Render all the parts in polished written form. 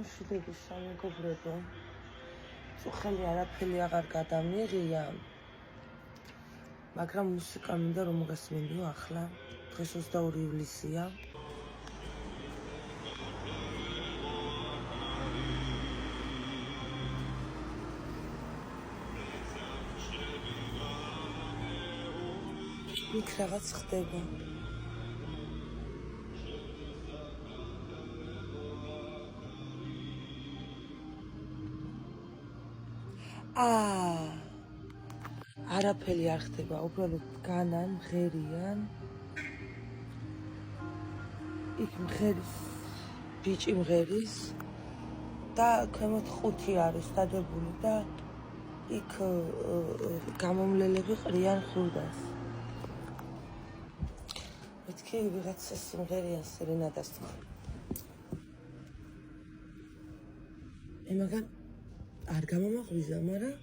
მშვიდობის სამეგობრებო, წუხელი არაფერი აღარ გადამიღია, მაგრამ მუსიკა მინდა რომ მოგასმენდიო ახლა, დღეს 22 ივლისია. იქ რაღაც ხდება. არაფერი არ ხდება, უბრალოდ განან, მღერიან. იქ მღერის, ბიჭი მღერის და ქვემოთ 5 არის დადებული და იქ გამომლელები ყრიან ხურდას. მეთქი ვიღაცა სიმღერიან სერენადას თქვა. მაგან არ გამომაღვიზა, მაგრამ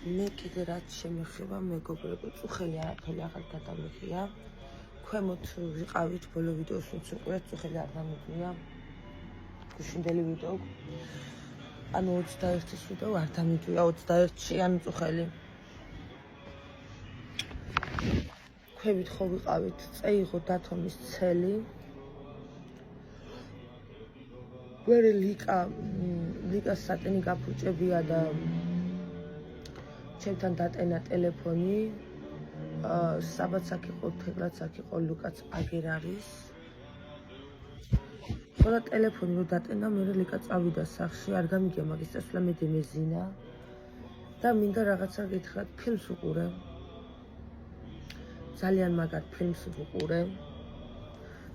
მე კიდე რაც შემეხება მეგობრებო, წუხელი არაფერი აღარ გადამიღია. ქვემოთ ვიყავით ბოლო ვიდეოს უყურეთ, წუხელი არ დამიდია. გუშინდელი ვიდეო. ანუ 21-ის ვიდეო არ დამიდია 21-ში ანუ წუხელი. ქვევით ხო ვიყავით, წეიღო დათომის ცელი. ვერე ლიკას სატენი გაფუჭებია და ჩემთან დატენა ტელეფონი, საბაც აქ იყო, თეღლაც აქ იყო, ლუკაც აგერ არის. ხოლო ტელეფონი რო დატენა, მე ლიკა წავიდა სახლში, არ გამიგია მაგის წასვლა, მე მეძინა და მინდა რაღაცა გითხრათ, ფილმს უყურე. ძალიან მაგარ ფილმს ვუყურე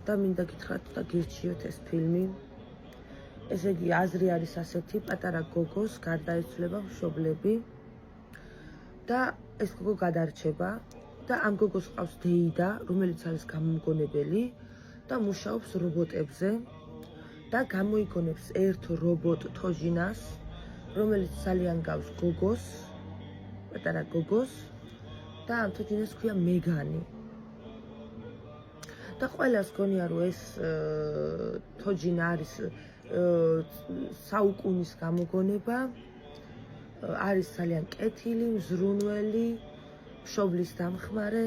და მინდა გითხრათ და გირჩიოთ ეს ფილმი. ესე იგი, აზრი არის ასეთი, პატარა გოგოს გარდაიცვლება მშობლები. და ეს გოგო გადარჩება და ამ გოგოს ყავს დეიდა, რომელიც არის გამომგონებელი და მუშაობს რობოტებზე და გამოიგონებს ერთ რობოტ თოჟინას, რომელიც ძალიან გავს გოგოს, პატარა გოგოს და ამ თოჯინას ქვია მეგანი. და ყველას გონია რომ ეს თოჯინა არის საუკუნის გამოგონება. არის ძალიან კეთილი, მზრუნველი, მშობლის დამხმარე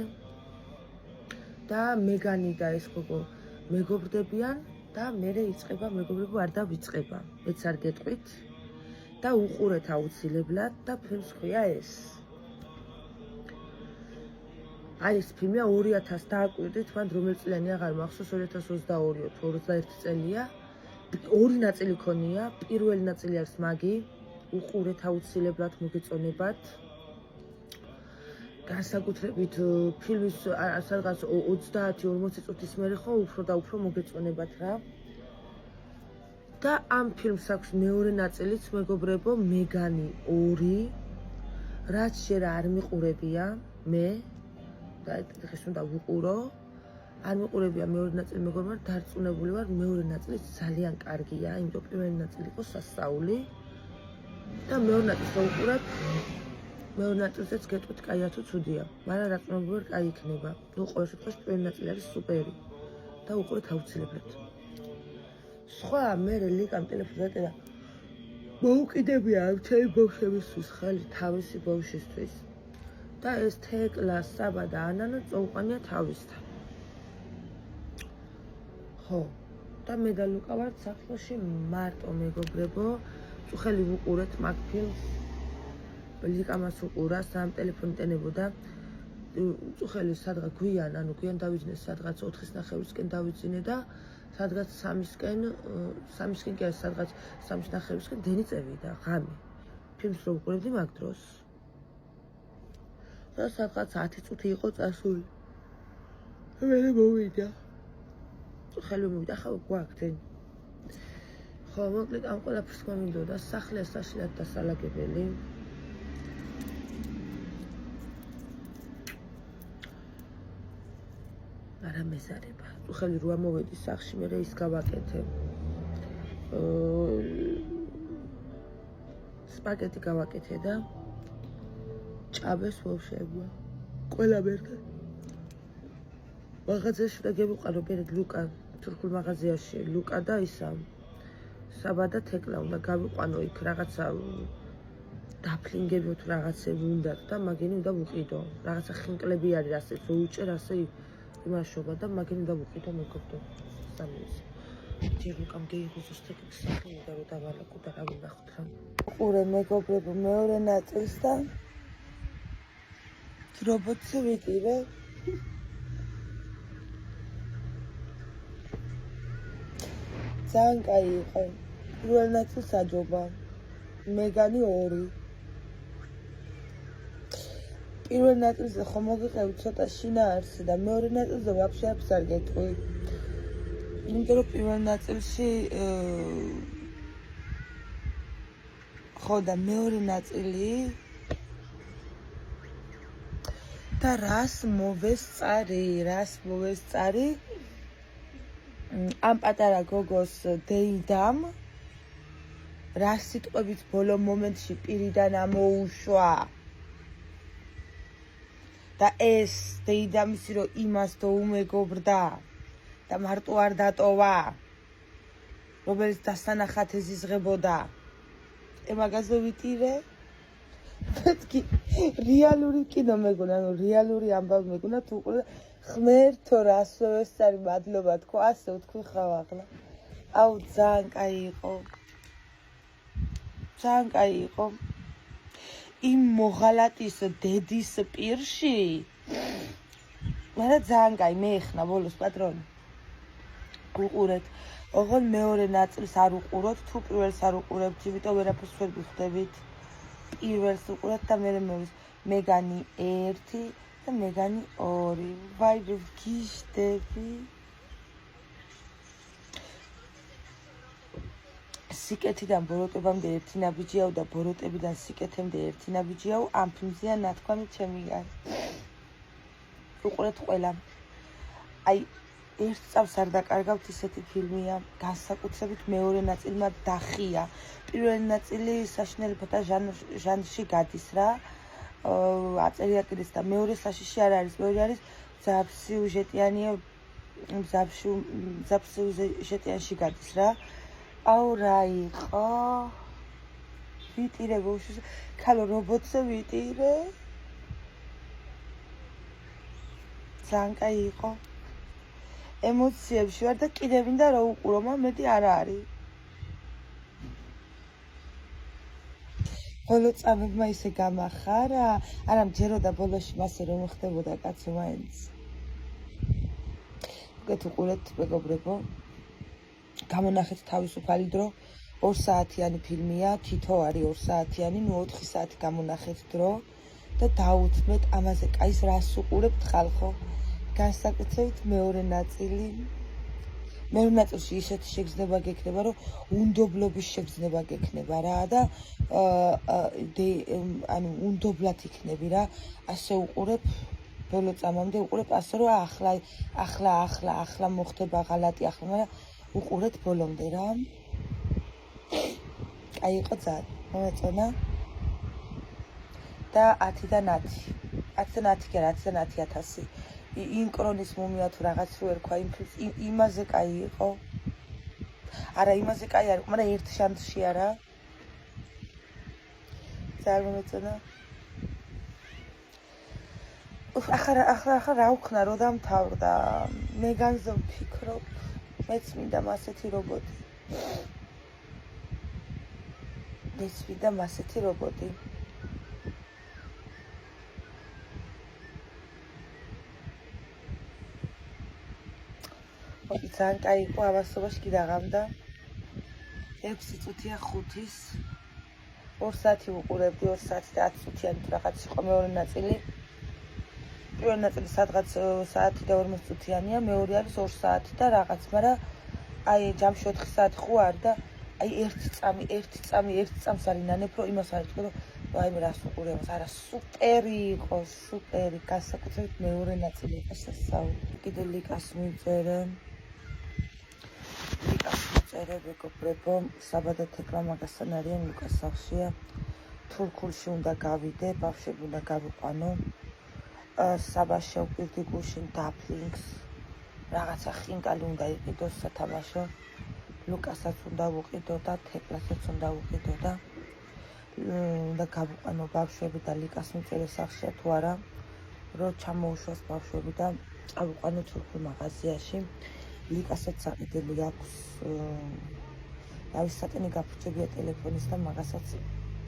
და მეგანი და ეს გოგო მეგობრდებიან და მერე იწყება მეგობრობა არ დავიწყება. მეც არ გეტყვით და უყურეთ აუცილებლად და ფილმს ქვია ეს. აი ეს ფილმია 2000 დააკვირდით, მან რომელი წლიანი აღარ მახსოვს 2022 თუ 21 წელია. ორი ნაწილი ქონია, პირველი ნაწილი არის მაგი. უყურეთ აუცილებლად მოგეწონებათ. განსაკუთრებით ფილმის სადღაც 30-40 წუთის მერე ხო უფრო და უფრო მოგეწონებათ რა. და ამ ფილმს აქვს მეორე ნაწილიც, მეგობრებო, მეგანი 2, რაც შეიძლება არ მიყურებია მე და დღეს უნდა ვუყურო. არ მიყურებია მეორე ნაწილი, მეგობრებო, დარწმუნებული ვარ, მეორე ნაწილი ძალიან კარგია, იმიტომ პირველი ნაწილი იყო სასწაული. და მეორე ნაწილს ვუყურებ, მეორე ნაწილზეც გეტყვით კაია თუ ცუდია, მაგრამ რატომ ვერ კაი იქნება. ნუ ყოველ შემთხვევაში პირველი ნაწილი არის სუპერი და უყურეთ აუცილებლად. სხვა მე ლიკამ ტელეფონს დატენა. მოუკიდებია ამ ჩემი ბავშვებისთვის ხელი თავისი ბავშვისთვის. და ეს თეკლა, საბა და ანანა წაუყანია თავისთან. ხო, და მე და ლუკა ვართ სახლში მარტო მეგობრებო. წუხელი ვუყურეთ მაგ ფილმს. ლიკამას უყურა, სამ ტელეფონი ტენებოდა. წუხელი სადღაც გვიან, ანუ გვიან დავიძინე სადღაც 4:30-ისკენ დავიძინე და სადღაც 3-ისკენ კი არის სადღაც 3:30-ისკენ დენი წევიდა ღამე. ფილმს რო ვუყურებდი მაგ დროს. და სადღაც 10 წუთი იყო წასული. მე მოვიდა. ხელი მოვიდა, ხო გვაქვს. ხო, მოკლედ ამ ყველაფერს გვამინდოდა სახლი ასაშლად დასალაგებელი. არა მეზარება. ხელი რო ამოვედი სახლში, მე ის გავაკეთე. სპაგეტი გავაკეთე და ჭაბეს ვოვშებია. ყველა მერქე. მაღაზიაში და გემოყარო ბერედ ლუკა, თურქულ მაღაზიაში ლუკა და ისა საბა და თეკლა უნდა გავიყვანო იქ რაღაცა დაფლინგები თუ რაღაცები უნდა და მაგენი უნდა ვუყიდო. რაღაცა ხინკლები არის ასე, რო უჭერ ასე იმაშობა და მაგენი უნდა ვუყიდო მეგობრებო. სამის. ჯერ ლუკამ გეიღოს თეკლის სახელი და რო დავალაკო და რა ვნახოთ რა. ყურე მეგობრებო, მეორე ნაწილს და რობოტზე ვიტირე. ძალიან კაი იყო. პირველ ნაწილს აჯობა. მეგანი 2. პირველ ნაწილზე ხომ მოგიყევი ცოტა შინაარსი და მეორე ნაწილზე ვაფშე აქვს არ გეტყვი. იმიტომ რომ პირველ ნაწილში ხო და მეორე ნაწილი და რას მოვესწარი ამ პატარა გოგოს დეიდამ რა სიტყვებით ბოლო მომენტში პირიდან ამოუშვა და ეს დეიდამისი რომ იმას დაუმეგობრდა და მარტო არ დატოვა რომელიც დასანახად ეზიზღებოდა მაგაზე ვიტირე მეთქი რეალური კინო მეგონა ანუ რეალური ამბავი მეგონა თუ უყურე ღმერთო რას ვესწარი მადლობა თქო ასე ვთქვი ხავ ახლა აუ ძალიან კაი იყო იმ მოღალატის დედის პირში მაგრამ ძალიან კაი მეეხნა ბოლოს პატრონი უყურეთ ოღონ მეორე ნაწილს არ უყუროთ თუ პირველს არ უყურებთ იმიტომ ვერაფერს ვერ გხვდებით პირველს უყურეთ და მე მეგანი 1 და მეგანი 2 ვაი გიშდები სიკეთიდან ბოროტებამდე ერთი ნაბიჯიაო და ბოროტებიდან სიკეთემდე ერთი ნაბიჯიაო ამ ფილმზეა ნათქვამი ჩემი არის უყურეთ ყველა აი ერთ წავს არ დაკარგავთ ისეთი ფილმია განსაკუთრებით მეორე ნაწილმა დახია პირველი ნაწილი საშინელებათა ჟანრში გადის რა აწერია კიდეც და მეორე საშიში არ არის მეორე არის მზაბსიუჟეტიანში გადის რა აუ რა იყო ვიტირე ბავშვს ქალო რობოტზე ვიტირე ძალიან კაი იყო ემოციებში ვარ და კიდე მინდა რა უყურო მაგრამ მეტი არ არის ბოლო წამებმა ისე გამახარა არა მჯეროდა ბოლოში მასე რომ ხდებოდა კაცო მაინც უკეთ უყურეთ მეგობრებო გამონახეთ თავისუფალი დრო 2 საათიანი ფილმია თითო არის 2 საათიანი ნუ 4 საათი გამონახეთ დრო და დაუთმეთ ამაზე კაის რას უყურებთ ხალხო განსაკუთრებით მეორე ნაწილში ისეთი შეგრძნება გექნება რომ უნდობლობის შეგრძნება გექნება რა და ანუ უნდობლად იქნები რა ასე უყურებ ბოლო წამამდე უყურებ ასე რომ ახლა მოხდება ღალატი ახლა მაგრამ უყურეთ ბოლომდე რა კაი იყო ძალიან მომეწონა და 10-დან 10,000 ინკრონის მუმია თუ რაღაც რო ერქვა იმ ფილმს იმაზე კაი იყო არა იმაზე კაი არ იყო მაგრამ ერთ ჟანრში არა ძალიან მომეწონა ახლა რა ვქნა რო დამთავრდა მეგანზე ვფიქრობ მეც მინდა მასეთი რობოტი ძალიან კაი იყო ავასობაში კი დაღამდა 6 წუთია 5-ის 2 საათი უყურებდი 2 საათი და 10 წუთიანი თუ რაღაც იყო მეორე ნაწილი პირველი ნაწილი სადღაც საათი და 40 წუთიანია, მეორე არის 2 საათი და რაღაც, მაგრამ აი ჯამში 4 საათი ხო არის და აი ერთი წამს არის ნანეფრო იმას არის თქო რომ ვაიმე რას უყურებს, არა სუპერი იყო, სუპერი, განსაკუთრებით მეორე ნაწილი იყო სასაუბრ. კიდე ლიკას მიწერე. მეგობრებო, საბა და თეკლა მაგასთან არიან ლუკას სახლშია. თურქულში უნდა გავიდე, ბავშვები უნდა გავიყვანო. საბა შევპირდი გუშინ დაფლინგს. რაღაცა ხინკალი უნდა იყიდოს სათამაშო. ლუკასაც უნდა ვუყიდო და თეკლასაც უნდა ვუყიდო და უნდა გავიყვანო ბავშვები და ლიკას მიწერე სახლშია თუ არა, რომ ჩამოუშვას ბავშვები და წავიყვანო თურქულ მაღაზიაში. ლიკასაც საყიდელი აქვს, რავი სატენი გაფრჩებია ტელეფონის და მაგასაც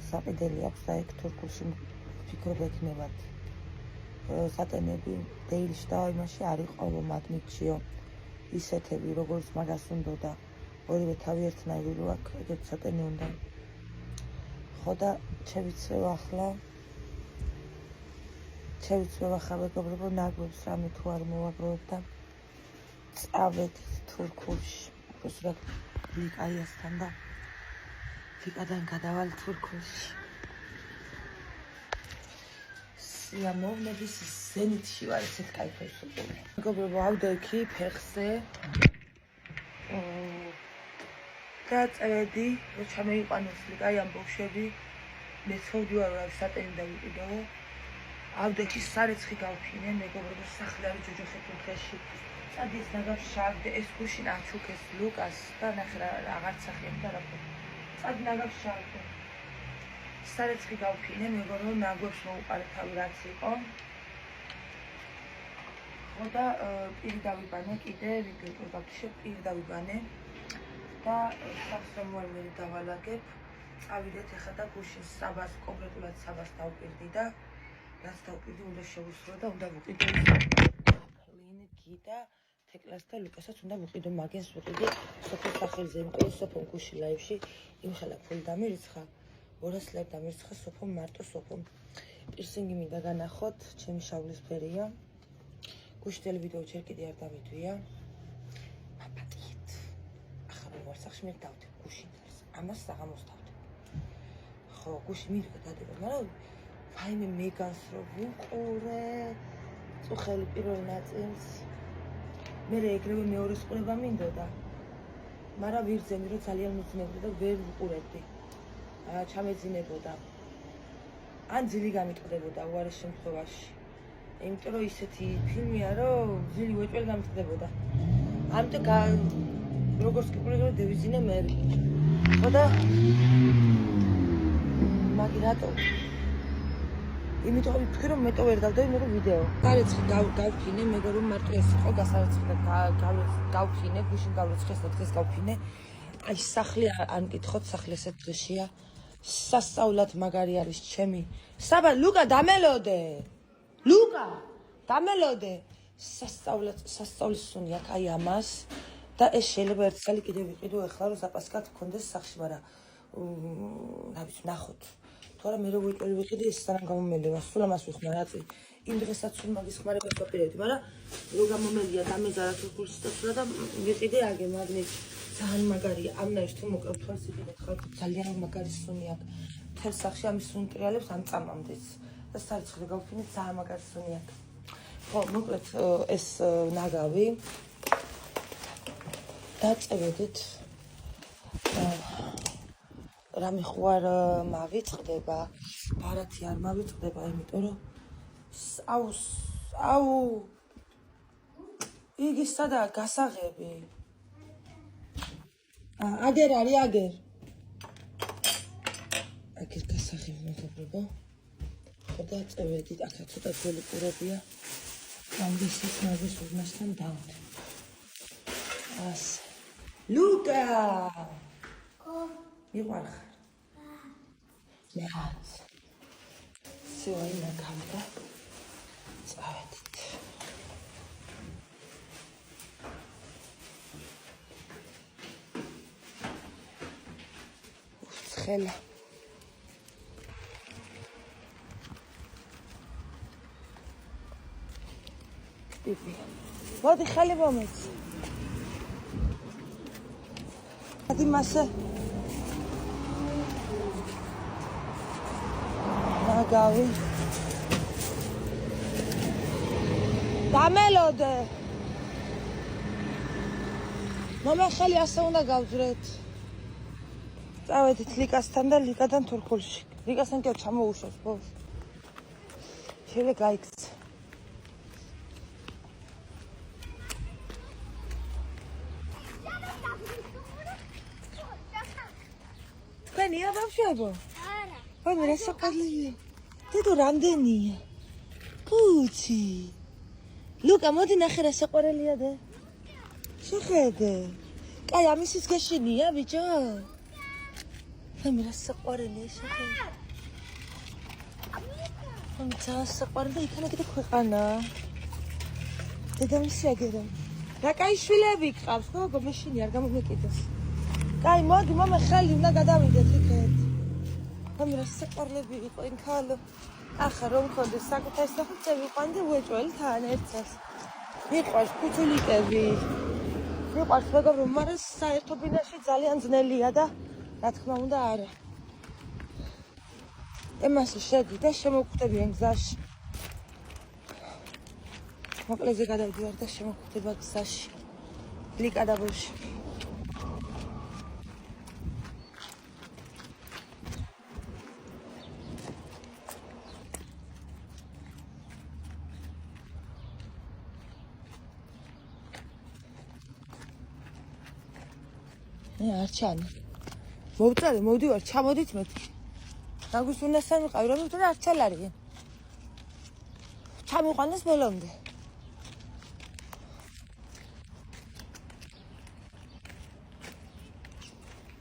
საყიდელი აქვს და ეგ თურქულში ვფიქრობ ექნებათ სატენები დეილში და იმაში არ იყო მაგნიტშიო ისეთები როგორც მაგას უნდა და ორივე თავი ერთნაირი აქვს, ეგეთ სატენი უნდა. ხო და შევიცვევ ახლა მეგობრებო, ნაგვებს რამე თუ არ მოვაგროვებ და წავედით თურქულში. უბრალოდ ლიკაიასთან და ლიკადან გადავალ თურქულში. სიამოვნების ზენიტში ვარ, ესეთ кайფებს უყურე. მეგობრებო, ავდექი ფეხზე და წევედი, რომ ჩამეიყვანოს ლიკაი ამ ბავშვები. მე ცოდვარ რა სატენი დავიყიდო. ავდექი სარეცხი გავფინე, მეგობრებო, სახლი არის ჯოჯოხეთურ დღეში. წადის ნაგავშავდე ეს გუშინ აჩუქეს ლუკას და ნახე რაღაც სახელი და რა ხო. წადი ნაგავშავდე. სარეცხი გავფინე, მეგობრებო, ნაგვებს მოუყარე თავი რაც იყო. ხო და პირი დავიბანე კიდე, ვიდეო გავთიშე, პირი დავიბანე და სახლს რომ მოემერი დავალაგებ. წავიდეთ ახლა და გუშინ საბას, კონკრეტულად საბას დავპირდი და რაც დავპირდი უნდა შევუსრო და უნდა ვუყიდო ლინგი და თეკლას და ლუკასაც უნდა ვუყიდო, მაგენს ვუყიდე სოფოს სახელზე, იმიტომ რომ სოფომ გუშინ ლაივში იმხელა ფული დამირიცხა, 200 ლარი დამირიცხა სოფომ, მარტო სოფომ. პირსინგი მინდა განახოთ, ჩემი შავლისფერია. გუშინელი ვიდეო ჯერ კიდე არ დავიდვია. მაპატიეთ. ახლა ვარ სახლში მე დავდებ გუშინ არის. ამას საღამოს დავდებ. ხო, გუშინ მივიღე დადება, მაგრამ ვაიმე მეგანს რო ვუყურე, წუხელი პირველ ნაწილს. მე ეგრევე მეორეს ყურება მინდოდა. მაგრამ ვირძენი რომ ძალიან მოძნებდი და ვერ ვუყურებდი. ჩამეძინებოდა. ან ძილი გამიტყდებოდა უარეს შემთხვევაში. იმიტომ რომ ისეთი ფილმია, რომ ძილი უეჭველი გამიტყდებოდა. ამიტომ როგორც კი ყურე დევიზინე მე. ხო და მაგი რატო? იმიტომ ვფიქრე რომ მეტო ვერ დავდები მე ვიდეო. გარეცხი გავფინე, მეგობრებო, მარტო ეს იყო გასარეცხი და გავფინე, გუშინ გავრეცხეს და დღეს გავფინე. აი სახლი არ მკითხოთ, სახლი ესეთ დღეშია. სასწაულად მაგარი არის ჩემი. საბა, ლუკა დამელოდე. ლუკა, დამელოდე. სასწაულის სუნი აქვს აი ამას და ეს შეიძლება ერთ წელი კიდე ვიყიდო ახლა რომ ზაპასკად გქონდეს სახლში, მაგრამ რა ვიცი, ნახოთ. თორე მე რო ვიყიდე ეს სანამ გამომელია, სულ ამას ვიხმარ აწი. იმ დღესაც სულ მაგის ხმარებას ვაპირებდი, მაგრამ რო გამომელია დამეზარა თურქულში და და ვიყიდე აგე მაგნით. ძალიან მაგარია, ამნაირს თუ მოკრავ თვალს იყიდეთ, ხალხი ძალიან მაგარი სუნი აქვს. თელ სახლში ამის სუნი ტრიალებს ამ წამამდეც. და სარეცხი გავფინე, ძალიან მაგარი სუნი აქვს. ხო, მოკლედ ეს ნაგავი დაწევედით. რამე ხო არ მავიწყდება, ბარათი არ მავიწყდება, იმიტომ რომ აუ იგი სადაა გასაღები? აგერ არის, აგერ გასაღები მეგობრებო. ხო დაწევედით, აქ ცოტა ძველი ყურებია. ამგესის მაგის ურნასთან დავდე. ასე. ლუკა! მიყვარხარ? მეღაც. სიოი მაგავდა. წავედით. ცხელა. ტიპი. მოდი ხელი მომეც. ადი მასე. ნაგავი. დამელოდე. მამა ხელი ასე უნდა გავძრეთ. წავედით ლიკასთან და ლიკადან თურქულში. ლიკასთან კი ჩამოუშვებს ბოლოს. შეიძლება გაიქცა. თქვენია ბავშვებო? არა. ვაი მე საყალია. დედო რამდენია? პუცი. ლუკა მოდი ნახე რა საყვარელია და. შეხედე. კაი ამისიც გეშინია ბიჭო? მე რა საყვარელია შეხედე. მე ძალიან საყვარელი იქნება კიდე ქვეყანა. დედამისი აგერა. რა კაი შვილები გყავს ხო? გომეშინი არ გამომეკიდეს. კაი მოდი მამა ხელი უნდა გადავიდეთ იქეთ. მე რა საყვარლები იყო იმ ქალო. ახლა რომ ხონდეს საკუთარ სახელზე ვიყვანდი უეჭველი თან ერთსაც. მიყვარს ფუცულიკები. მიყვარს მეგობრო, მაგრამ საერთო ბინაში ძალიან ძნელია და რა თქმა უნდა არა. ემასე შედი და შემოგვხვდებიან გზაში. მოკლეზე გადავდივარ და შემოგვხვდება გზაში. ლიკა და ბავშვი. არჩანი. მოვწარე, მოვდივარ, ჩამოდით მეთქი. დაგვისუნესთან ვიყავი, რომ თუნდაც არჩელ არიან. ჩამიყვანეს ბოლომდე.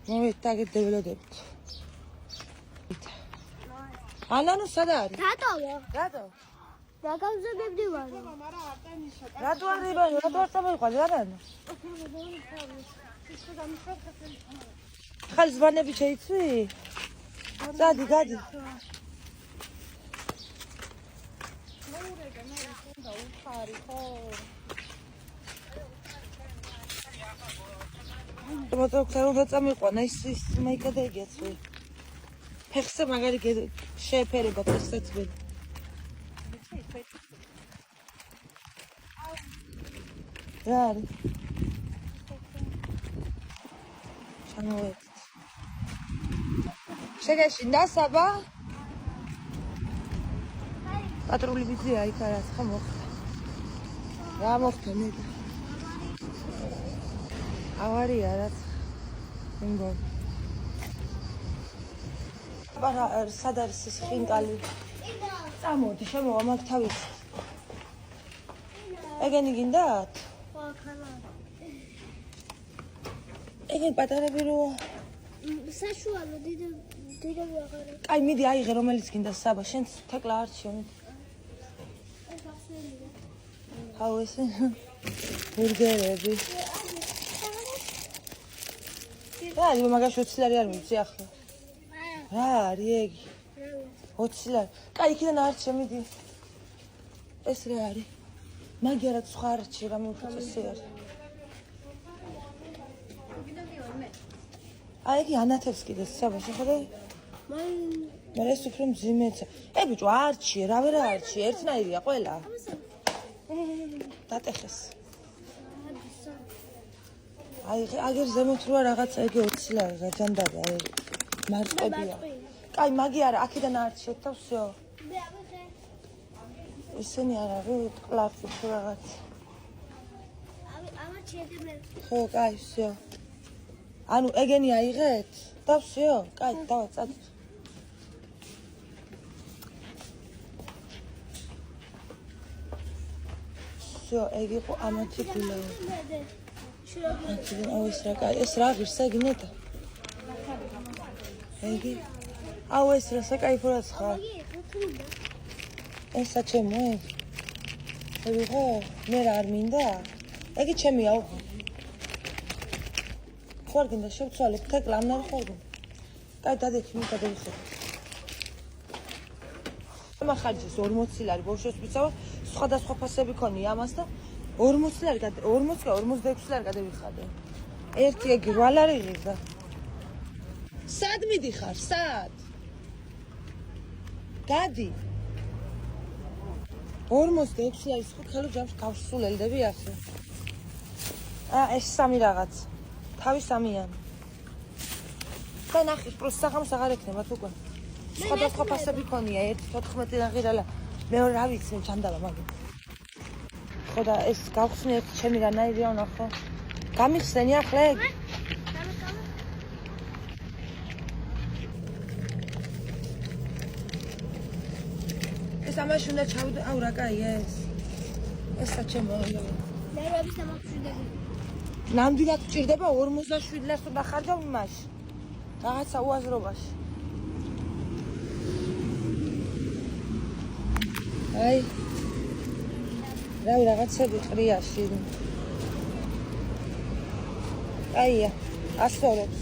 მოვით დაგედებელოდებით. ანანუ სად არის? რატოა? რატო? დაგავზებებდივარ. რატო არ იბანი? რატო არ წამოიყვანე არანა? ხალ ზვანები შეიცვი? დადი, გადი. მოწოქრა რომ წამიყვანა ის მაიკადა იგეცვი. ფეხზე მაგარი შეეფერება ფეხსაც მე. რა არის? ჩამოვედი. შეგეშინდა საბა? პატრული ვიზია იქ არის, ხა მოხდა. რა მოხდა მე? ავარია რაც. მგო. ბარა სად არის ეს ხინკალი? წამოდი, შემოვა მაგ თავის. ეგენი გინდათ? ხო, ხანა. ეგენ პატარები როა? საშუალო დიდები აღარა. კაი მიდი აიღე რომელიც გინდა საბა, შენც თეკლა არჩიო მიდი. ჰაუ ეს ბურგერები. რა არის მაგაში 20 ლარი არ მივცი ახლა? რა არის ეგი? 20 ლარი. კაი იქიდან არჩიო მიდი. ეს რა არის? მაგერა სხვა არჩიო რა მოვხოცე არის. აი კი ანათებს კიდე საბა შეხედე? მე ეს უფრო მძიმეცა. ბიჭო არჩიე, რა ვერა არჩიე, ერთნაირია ყველა. დატეხეს. აი აგერ ზემოთ როა რაღაცა ეგე 20 ლარი რა ჯანდაბა აი მარწყებია. კაი მაგი არა, აქედან არჩიეთ და всё. მე ავიღე. ისინი არა, კლასი თუ რაღაც. ამარჩიე მე. ხო, კაი, всё. ანუ ეგენი აიღეთ? და всё, კაი, დავა წადი. всё, ეგ იყო ამათი გულა. აუ ეს რა კაი, ეს რა ღირსა გინეთა? ეგი. აუ ეს რა საკაიფურაც ხარ. ესა ჩემო ეგ. ეგი ხო, მე რა არ მინდა? ეგი ჩემია უხო. ხوار გინდა შევცვალე, თეკლა ამ ნარ ხوار გინდა. კაი დადექი, მე გადავიხე. ხარჯის 40 ლარი ბავშვებს ვიცავ, სხვადასხვა ფასები ქონია ამას და 40 ლარი 46 ლარი გადავიხადე. ერთი ეგ 8 ლარი ღირდა. სად მიდიხარ? სად? გადი. 46 ლარი ხო ხელო ჯამს გავსულელდები ახლა. ეს სამი რაღაც. თავი სამიან. და ნახე, პროს საღამოს აღარ ექნება თუ უკვე. სხვადასხვა ფასები ქონია, ერთი 14 ლარი, მეორე რა ვიცი, ჩანდალა მაგით. ხო და ეს გავხსნი ერთ ჩემი რანაირია ნახო. გამიხსენი ახლა ეგ? ეს ამაში უნდა ჩავიდე, აუ რა კაია ეს. ესა ჩემო. ნერვების დამახსნები. ნამდვილად გჭირდება 47 ლარს უნდა ხარჯავ იმაში. რაღაცა უაზრობაში. აი. რავი რაღაცები ყრიაში. აია, ასწორებს.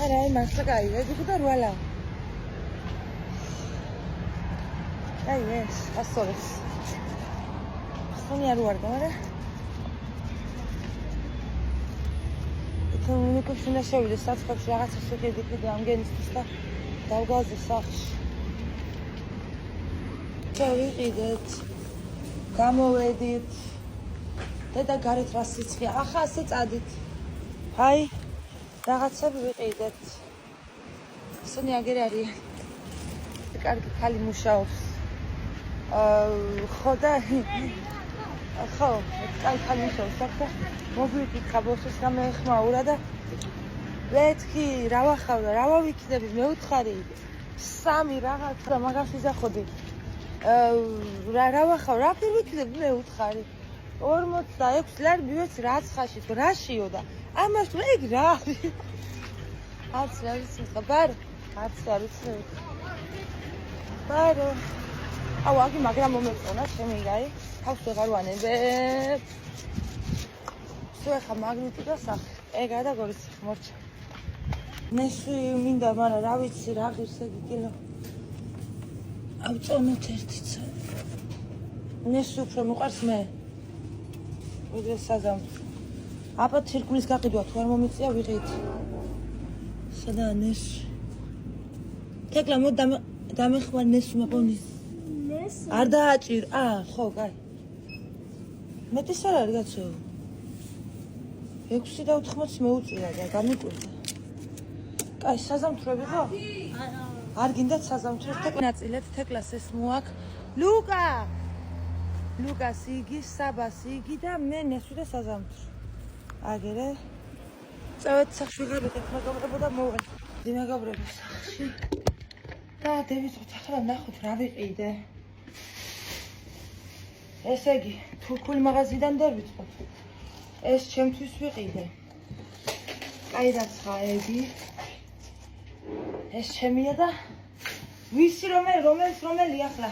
არა, მართლა კაია, ეგ უკვე 8 ლარი. აი ეს, ასწორებს. ხონი არ ვარ და, მაგრამ იქნებ უნდა შევიდე საცხებში რაღაცა შეხედე ამგენისთვის და დავგაზო სახლში. შევიყიდეთ, გამოვედით. და გარეთ რა სიცხეა, ახლა ასე წადით. აი, რაღაცები ვიყიდეთ. ისინი აგერ არიან. კარგი ხალი მუშაობს. ხო და ხო, კარგი ხალი მუშაობს, და მოგვიკითხა ბოსს გამეხმაურა და ვეთქი, რა ვახავდა, რა ვიქნები, მეუთხარი. 3 რაღაც და მაგას ვიზახოდი. რა ვახავ, რა ვიქნები, მეუთხარი. 46 ლარი მივეც რაცხაში, რაშიო და ამას ეგ რა არის? არც რა ვიცი, ხაბარ? არც არ ვიცი. ბარო. აუ, აგი მაგრამ მომეწონა ჩემი რაი. თავს ვეღარ ვანებებ. სულ ახლა მაგნიტი და სახე. ეგა და გორის მორჩა. ნესი მინდა, მაგრამ რა ვიცი, რა ღირს ეგი კილო. ავწონოთ ერთიცა. ნესი უფრო მიყვარს მე. ვიდრე საზამთრო. აბა თირკმლის გაყიდვა თუ არ მომიწია ვიღით. სადაა ნესი? თეკლა მოდ დამეხმარ ნესს მაპონის. ნესი? არ დააჭირ. ხო, კაი. მეტის არ არის კაცო. 6 და 80 მეუწია და გამიკვირდა. კაი, საზამთროები ხო? არა. არ გინდათ საზამთრო თეკლა ნაწილეთ თეკლას ეს მოაკ. ლუკა! ლუკას იგი, საბას იგი და მე ნესვი და საზამთრო. აგერე. წავედი სახში ვიღებ მეგობრებო და მოვალ. მეგობრებო სახში. და დევიზოთ ახლა ნახოთ რა ვიყიდე. ესე იგი, თურქული მაღაზიიდან დევიწყოთ. ეს ჩემთვის ვიყიდე. კაი დაცხაები. ეს ჩემია და ვისი რომელი ახლა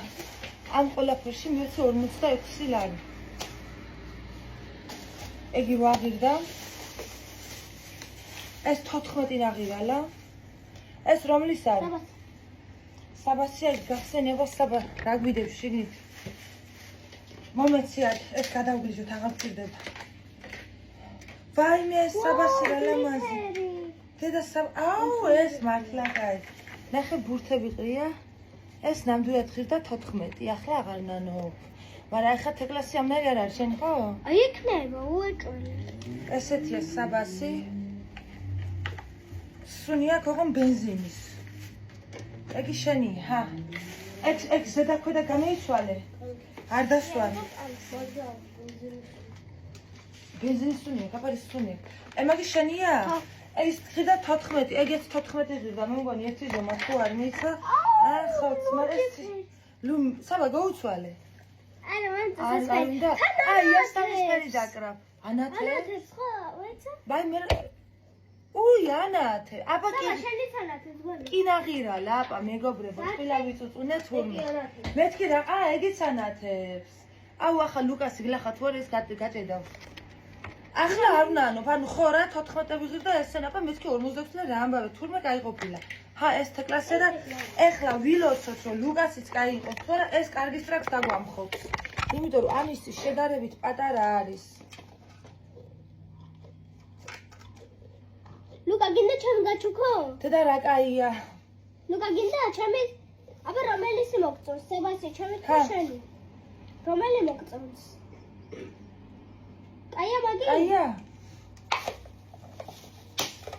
ამ ყველაფერში მივეცე 46 ლარი. ეგი ვაღირდა. ეს 14 აღირალა. ეს რომლის არის? საბასია გახსენება საბა რა გვიდევ შიგნით. მომეცი არ ეს გადავგიჟოთ აღარ ვჭირდება. ვაიმე საბასი რა ლამაზი. დედა აუ ეს მართლა კაი. ნახე ბურთები ყრია. ეს ნამდვილად ღირდა 14. ახლა აღარ ნანო. მაგრამ ახლა თეკლასი ამნაირი არ არის შენ ხო? აი იქნება უეჭველი. ესეთია საბასი. სუნია ქოგონ ბენზინის. ეგი შენია, ჰა. ეგ ზედა ქვედა გამოიცვალე. არ დასვალი. ბენზინის სუნია, კაპარის სუნია. მაგი შენია? ეს ღირდა 14, ეგეც 14 ღირდა, მე მგონი ერთი ზომა თუ არ მიცა. ხო, მაგრამ საბა გაუცვალე. არა, მან და ეს სამისფერი დაკრა. ანათე? ანათებს ხო, ვეცა? ბაი მე უი ანათე. აბა კი. საბა შენიც ანათებს გონი? კი ნაღირალა, აბა მეგობრებო, ყველა ვიწუწუნე თურმე. მეთქი რა, ეგეც ანათებს. აუ ახლა ლუკასი გლახათ ვარ ეს გაჭედავს. ახლა არ ვნანო, ანუ ხო რა 14 ვიღირდა ესენა, აბა მეთქი 46 და რა ამბავე, თურმე გაიყოფილა. ჰა ეს თეკლასია და ეხლა ვილოცოთ რომ ლუკასიც კაი იყოს თორე ეს კარგი სტრაქს დაგვამხობს იმიტომ რომ ამის შედარებით პატარა არის ლუკა გინდა ჩემ გაჩუქო და რა კაია ლუკა გინდა ჩემი აბა რომელიც მოგწონს სებასე ჩემი ხშენი რომელი მოგწონს კაია მაგი კაია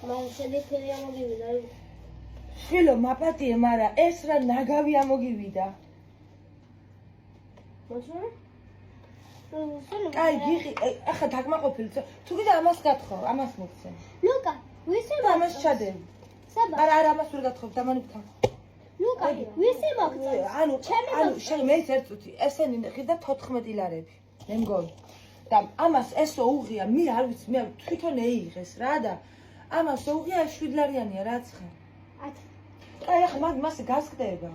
მაგ შედიფერია მოგივიდა შილო მაპატიე მაგრამ ეს რა ნაგავი ამოგივიდა მოწონე კაი გიხი ახლა დაგმაყოფილი თუ კიდე ამას გათხოვ ამას მოგცემ ლუკა ვისი ამას ჩადები საბა არა ამას ვერ გათხოვ დამანიფთან ლუკა ვისი მოგწონს ანუ შენ მე ერთ წუთი ესენი ხიდა 14 ლარები მე მგონი და ამას ესო უღია მე არ ვიცი მე თვითონ ეიღეს რა და ამას უღია 7 ლარიანია რაც ხარ 10 აი ახლა მასე გასკდება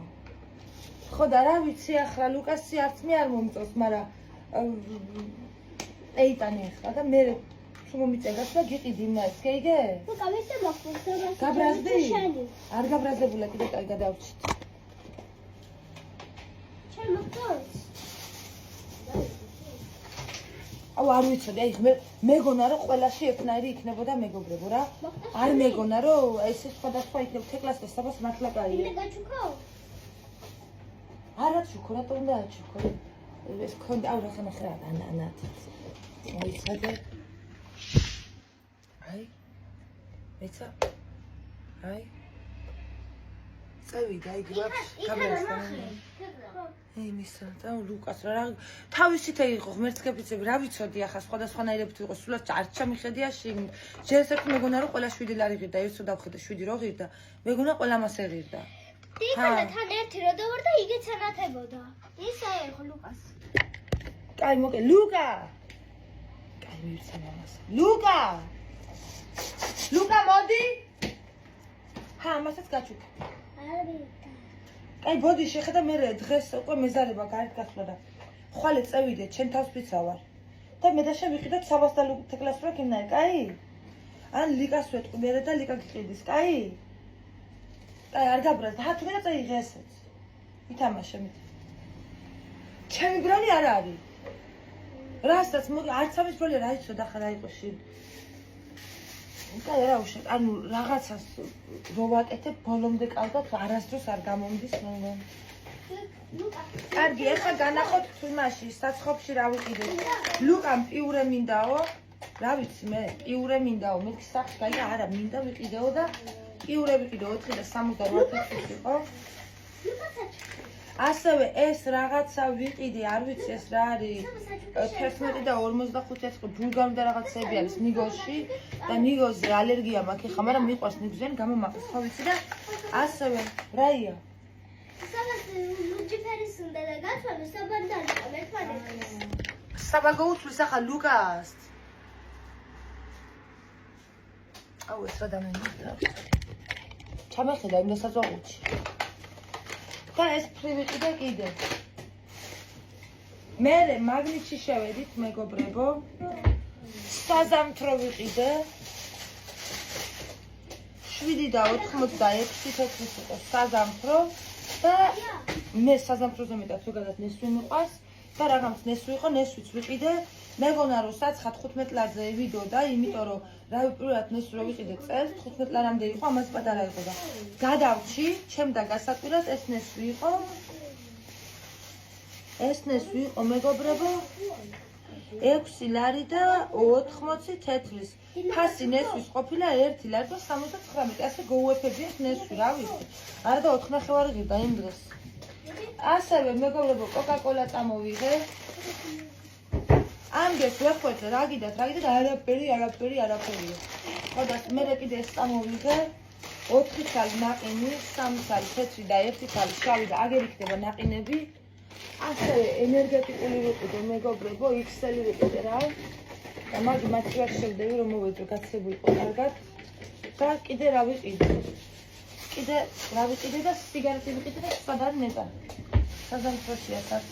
ხო და რა ვიცი ახლა ლუკასი არც მე არ მომწონს მაგრამ ეიტანი ახლა და მე შემომიწევს და გიყიდი მას გეიგე ლუკა ვისი მოგწონს გაბრაზდი არ გაბრაზებულა კიდე კაი გადავჭით ჩემ მოგწონს აუ არ ვიცოდი აი მეგონა რომ ყველაში ეკნაირი იქნებოდა მეგობრებო რა არ მეგონა რომ ეს სხვადასხვა იქნება თეკლას და საბას მართლა კაია გინდა გაჩუქო არა ჩუქო რატო უნდა აჩუქო ეს კონდა აუ რა ხანახა ანათ მოიცადე აი მეცა აი წევიდა იგი ვაფშე გამერასთან იმისა და ლუკას რა თავისით იყო ღმერთსკეპიცები რა ვიცოდი ახლა სხვადასხვანაირებით იყო სულაც არ ჩამიხედია შინ ჯერ ერთ მეგონა რომ ყველა 7 ლარი ღირდა ერთო დავხედე 7 რო ღირდა მეგონა ყველა მასე ღირდა დიახლა თან ერთი რო დავარ და იგიც ანათებოდა ისა იყო ლუკას კაი მოკე ლუკა კაი მივცე მამას ლუკა მოდი ჰა მასაც გაჩუქე არი აი ბოდი შეხედა მე დღეს უკვე მეზარება გარეთ გასვლა და ხვალე წევიდე ჩემ თავს ვიცავარ და მე და შევიყიდოთ საბას და თეკლას რო კინაი კაი ან ლიკას ვეტყუდი და ლიკა გიყიდის კაი აი არ გაბრაზ და თუ მე წაიღე ესეც ითამაშე მე ჩემი ბრალი არ არის რასაც მოდი არც ამის ბრალი რა იცოდა ხა რა იყო შინ კაი რა უშე ანუ რაღაცას რო ვაკეთებ ბოლომდე კარგად არასდროს არ გამომდის მე კარგი ახლა განახოთ თუ იმაში საცხობში რა ვიყიდე ლუკამ პიურე მინდაო რა ვიცი მე პიურე მინდაო მე სახს გაიგე არა მინდა ვიყიდეო და პიურე ვიყიდე 4 და 68 იყო ასევე ეს რაღაცა ვიყიდე არ ვიცი ეს რა არის 11 და 45 ეწყო ბულგარი და რაღაცები არის ნიგოზში და ნიგოზზე ალერგია მაქვს ხა მაგრამ მიყვარს ნიგოზიანი გამომაყრს ხო ვიცი და ასევე რაია საბას ლუჯიფერის უნდა და გათვალე საბანდარი ერთმანეთს საბა გაუთვლის ახლა ლუკას აუ ეს რა დამენდა ჩამეხედა იმ დასაწყოჩი და ეს ფრივიყიდე კიდე მე მაგნიტში შევედით მეგობრებო საზამთრო ვიყიდე 7 და 86 თეთრი იყო საზამთრო და მე საზამთროზე მეტად ზოგადად ნესვი მიყვარს და რაღაც ნესვი იყო ნესვიც ვიყიდე მეგონა რომ საცხად 15 ლარზე ვიდოდა იმიტომ რომ რა პირველად ნესვი რო ვიყიდე წელს 15 ლარამდე იყო ამას პატარა იყო და გადავჭი ჩემ და გასაკვირად ეს ნესვი იყო მეგობრებო 6 ლარი და 80 თეთრის ფასი ნესვის ყოფილა 1 ლარი და 79 ასე გოუეფები ეს ნესვი რა ვიცი არა და 4 ნახევარი ღირდა იმ დღეს ასევე მეგობრებო კოკა-კოლა წამოვიღე ამგეს ვეხვეწე რა გიდათ არაფერია ხო და მე კიდე ეს წამოვიღე 4 ცალი ნაყინი 3 ცალი თეთრი და 1 ცალი შავი და აგერ იქნება ნაყინები ასევე ენერგეტიკული ვიყიდე მეგობრებო XL ვიყიდე რა და მაგი მათი ვერ შევდები რომ მოვეძო გაცებულიყო კარგად და კიდე რა ვიყიდე და სიგარეტი ვიყიდე და სადარ ნეტა საზამთროშია სად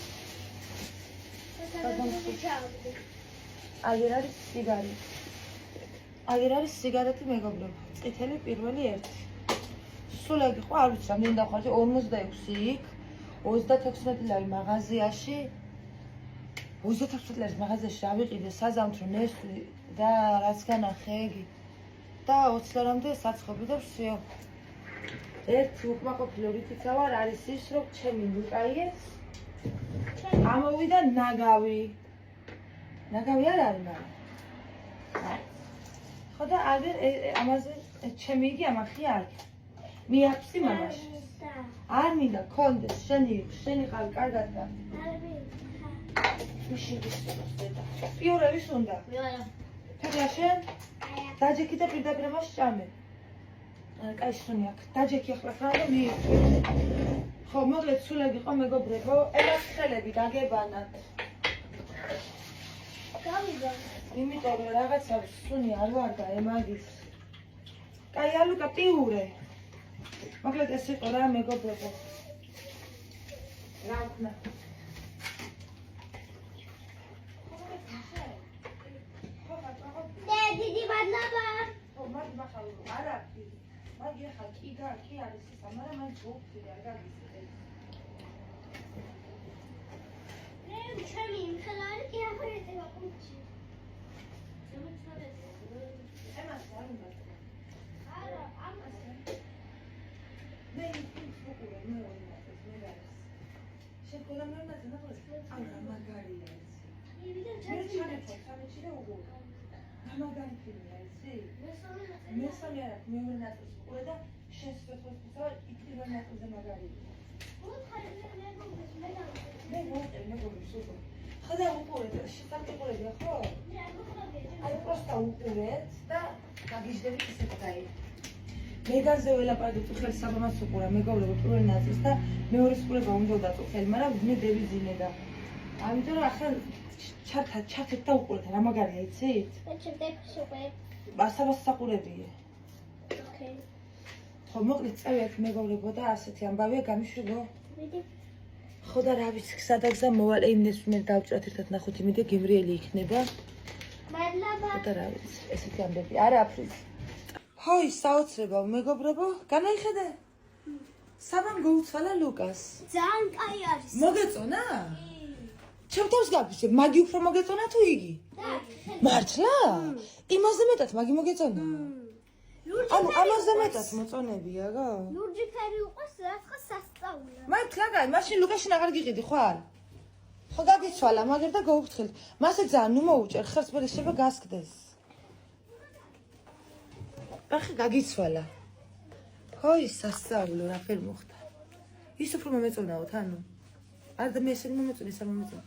აგერ არის სიგარეტი მეგობრებო წითელი პირველი ერთი სულ ეგ იყო, არ ვიცი რამდენი დავხარჯე, 46 იქ, 36 ლარი მაღაზიაში. 36 ლარის მაღაზიაში რა ვიყიდე, საზამთრო ნესვი და რაც განახე ეგი. და 20 ლარამდე საცხობი და всё. ერთი უკმაყოფილო რითიცა ვარ, არის ის, რომ ჩემი ლუკაიეს ამოვიდა ნაგავი. ნაგავი არ არის მაგრამ. ხო და აგერ ამაზე ჩემი იგი ამახი არ. მიაფსი მამაში. არ მინდა კონდეს შენი ყავი კარგად და. პიურების უნდა. ფეხლა შენ? დაჯექი და პირდაპირ ამას ჭამე. კაი სუნი აქ. დაჯექი ახლა ხარ და მიიწვი. ხო, მოკლედ სულ ეგ იყო მეგობრებო, ელას ხელები გაგებანათ. გავიგე. იმიტომ რომ რაღაცა სუნი არ ვარ და ემაგის. კაი ალუკა პიურე. მოკლედ ეს იყო რა მეგობრებო. რა ვქნა? დიდი მადლობა. ხო, მაგ არა კი. მაგ ეხა კი არის ის, მაგრამ მან ჯობი არ გაგიცე. ჩემი ხელარი კი აღერევა კუჩი. ემას არ უნდა. არა, ამას. მე ის უყურე, მე არის. შეგონა მე უნდა ნახოს. არა, მაგარია ეს. მივიდა მე ჩანეცო, სამეჩი და უყურე. გამაგარი ფილმია ისი? მესამე არა, მეორე ნაწილს უყურე და შენ სპეციფიკა იქ პირველ ნაწილზე მაგარია. მე მოგწევი სულ. ხოდა უყურეთ, შეტანყურები ხო? აი პროსტა უყურეთ და გაგიჟდებით ისეთ დაი. მეგაზე ველაპარაკეთ უხელ საბამას უყურა, მეგობრებო პირველ ნაწილს და მეორეს ყურება უნდა დაწუხელი, მაგრამ მე დევიზინე და ამიტომ რომ ახლა ჩართეთ და უყურეთ, რა მაგარია იცით? ასაბას საყურებია. ოკეი. ხო, მოკლედ წევიათ მეგობრებო და ასეთი ამბავია გამიშვებო. მიდი. ხო და რა ვიცი, სადაგზა მოვალ ეიმნეს მე დავჭრათ ერთად ნახოთ იმედი გემრიელი იქნება. მადლობა. ხო და რა ვიცი, ესეთი ამბები. არა აფრის. ჰოი, საოცრებო მეგობრებო, განაიხედე? საბამ გაუცვალა ლუკას. ძალიან კაი არის. მოგეწონა? ჩემ თავს გაფიშე, მაგი უფრო მოგეწონა თუ იგი? მართლა? იმაზე მეტად მაგი მოგეწონა? ანუ ამაზე მეტად მოწონებია გო? ლურჯი ფერი უყოს რაცხა სასწაულად. მართლა კაი, მაშინ ლუკაშინ აღარ გიყიდი ხარ? ხო გაგიცვალა, მაგერ და გაუფრთხილ. მასე ძალიან ნუ მოუჭერ, ხერს ვერ შეიძლება გასკდეს. ახლა გაგიცვალა. ჰოი, სასწაულო, რა ფერ მოხდა. ის უფრო მომეწონაოთ, ანუ. არ და მე ესენი მომეწონა, ის არ მომეწონა.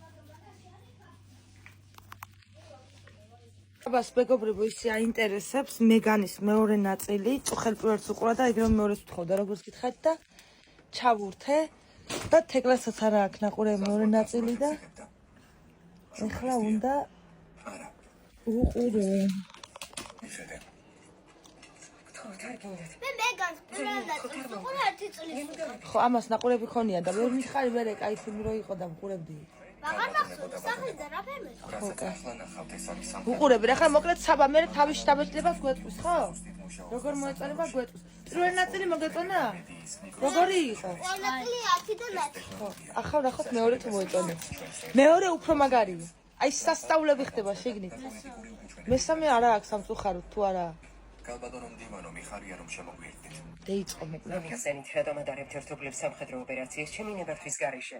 აბას მეგობრებო, ისე აინტერესებს მეგანის მეორე ნაწილი, წუხელ პირველს უყურა და ეგრევე მეორეს ვთხოვდა, როგორც გითხარით და ჩავურთე და თეკლასაც არა აქვს ნაყურე მეორე ნაწილი და ეხლა უნდა უყურე. მე მეგანს პირველ ნაწილს უყურე 1 წლის. ხო, ამას ნაყურები ქონია და ვერ მითხარი მე კაი ფილმი რო იყო და მყურებდი. მაგარ მახსოვს სახელზე რა ფერმეს? ხო, კაი. უყურები, ახლა მოკლედ საბა მე თავის შტაბეჭდებას გვეტყვის, ხო? როგორ მოეწონება გვეტყვის. პირველ ნაწილი მოგეწონა? როგორი იყო? პირველ ნაწილი 10 და 10. ხო, ახლა ნახოთ მეორე თუ მოეწონა. მეორე უფრო მაგარია. აი სასწაულები ხდება შეგნით. მესამე არა აქვს სამწუხაროდ თუ არა? გალბატონო მდივანო, მიხარია რომ შემოგვიერთდით. დაიწყო მოკლედ. ხასენით შედამადარებთ ერთობლივ სამხედრო ოპერაციას ჩემი ნებართვის გარეშე.